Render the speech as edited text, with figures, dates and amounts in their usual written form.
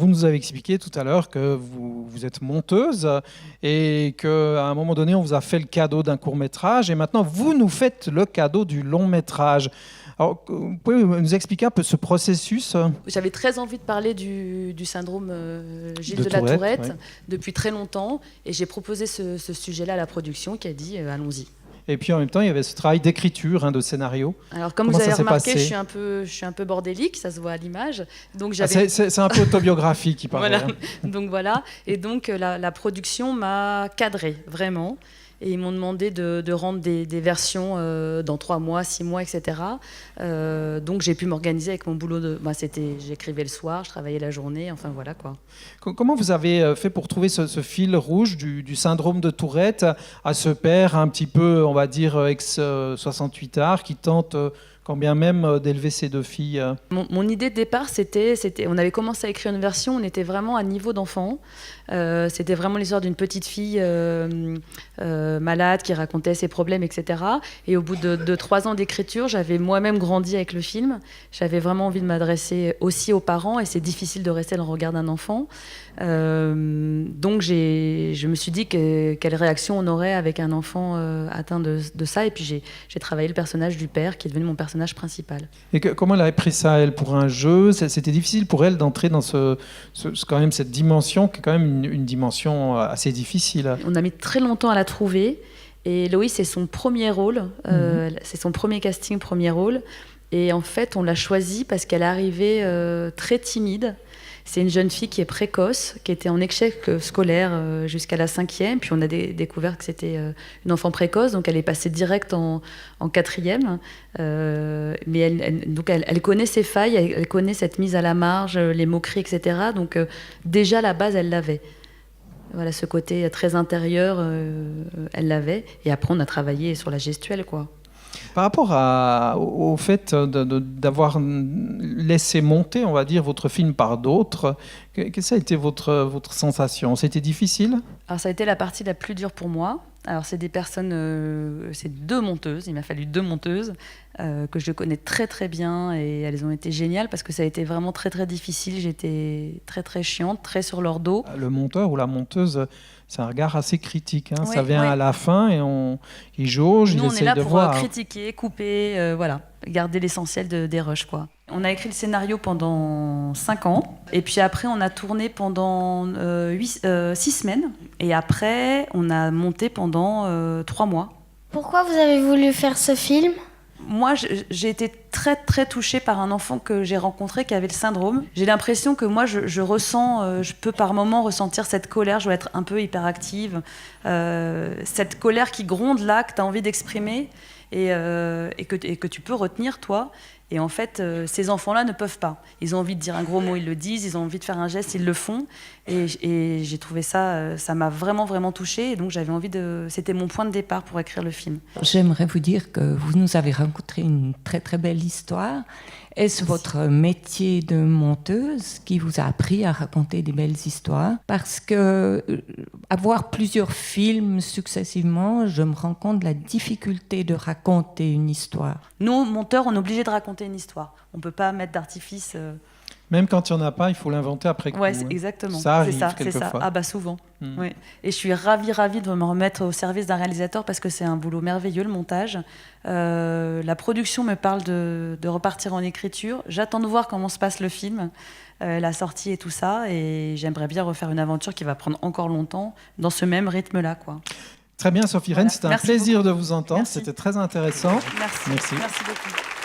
vous nous avez expliqué tout à l'heure que vous êtes monteuse et qu'à un moment donné, on vous a fait le cadeau d'un court-métrage et maintenant, vous nous faites le cadeau du long-métrage. Alors, vous pouvez nous expliquer un peu ce processus? J'avais très envie de parler du syndrome Gilles de la Tourette, Tourette ouais. depuis très longtemps et j'ai proposé ce sujet-là à la production qui a dit allons-y. Et puis en même temps, il y avait ce travail d'écriture, de scénario. Alors comme Comment vous avez ça s'est remarqué, passé? je suis un peu bordélique, ça se voit à l'image. Donc C'est un peu autobiographique, il paraît. voilà. Donc voilà. Et donc la production m'a cadrée vraiment. Et ils m'ont demandé de rendre des versions dans 3 mois, 6 mois, etc. Donc j'ai pu m'organiser avec mon boulot. J'écrivais le soir, je travaillais la journée, enfin voilà quoi. Comment vous avez fait pour trouver ce fil rouge du syndrome de Tourette à ce père un petit peu, on va dire, ex-68ard qui tente, quand bien même, d'élever ses 2 filles? Mon idée de départ, on avait commencé à écrire une version, on était vraiment à niveau d'enfant. C'était vraiment l'histoire d'une petite fille malade qui racontait ses problèmes, etc. Et au bout de 3 ans d'écriture, j'avais moi-même grandi avec le film. J'avais vraiment envie de m'adresser aussi aux parents et c'est difficile de rester dans le regard d'un enfant. Donc je me suis dit quelle réaction on aurait avec un enfant atteint de ça. Et puis j'ai travaillé le personnage du père qui est devenu mon personnage principal. Et comment elle a pris ça, elle, pour un jeu? C'était difficile pour elle d'entrer dans quand même cette dimension qui est quand même une dimension assez difficile. On a mis très longtemps à la trouver. Et Loïs, c'est son premier rôle. C'est son premier casting, premier rôle. Et en fait, on l'a choisie parce qu'elle arrivait très timide. C'est une jeune fille qui est précoce, qui était en échec scolaire jusqu'à la 5e. Puis on a découvert que c'était une enfant précoce, donc elle est passée direct en 4e. Mais elle connaît ses failles, elle connaît cette mise à la marge, les moqueries, etc. Donc déjà, la base, elle l'avait. Voilà, ce côté très intérieur, elle l'avait. Et après, on a travaillé sur la gestuelle, quoi. Par rapport au fait d'avoir laissé monter, on va dire, votre film par d'autres, quelle a été votre sensation? C'était difficile? Alors ça a été la partie la plus dure pour moi. Alors c'est des personnes, c'est 2 monteuses, il m'a fallu 2 monteuses que je connais très très bien et elles ont été géniales parce que ça a été vraiment très très difficile. J'étais très très chiante, très sur leur dos. Le monteur ou la monteuse, c'est un regard assez critique. Oui, ça vient à la fin et il jauge, il essaye de voir. Nous on est là pour critiquer, couper, voilà, garder l'essentiel des rushs, quoi. On a écrit le scénario pendant 5 ans et puis après on a tourné pendant 6 semaines et après on a monté pendant 3 mois. Pourquoi vous avez voulu faire ce film ? Moi, j'ai été très très touchée par un enfant que j'ai rencontré qui avait le syndrome. J'ai l'impression que moi, je ressens, je peux par moments ressentir cette colère, je dois être un peu hyperactive, cette colère qui gronde là, que tu as envie d'exprimer et que tu peux retenir, toi. Et en fait, ces enfants-là ne peuvent pas. Ils ont envie de dire un gros mot, ils le disent. Ils ont envie de faire un geste, ils le font. Et j'ai trouvé ça m'a vraiment, vraiment touchée. Et donc, j'avais envie c'était mon point de départ pour écrire le film. J'aimerais vous dire que vous nous avez rencontré une très, très belle histoire. Est-ce votre métier de monteuse qui vous a appris à raconter des belles histoires? Parce que avoir plusieurs films successivement, je me rends compte de la difficulté de raconter une histoire. Nous, monteurs, on est obligés de raconter une histoire. On ne peut pas mettre d'artifice. Même quand il n'y en a pas, il faut l'inventer après coup. Ouais, exactement. Ça arrive c'est ça. quelquefois. Ah bah souvent. Ouais. Et je suis ravie de me remettre au service d'un réalisateur parce que c'est un boulot merveilleux, le montage. La production me parle de repartir en écriture. J'attends de voir comment se passe le film, la sortie et tout ça. Et j'aimerais bien refaire une aventure qui va prendre encore longtemps dans ce même rythme-là, quoi. Très bien, Sophie Rennes, c'était un plaisir beaucoup. de vous entendre. Merci. C'était très intéressant. Merci. Merci Merci beaucoup.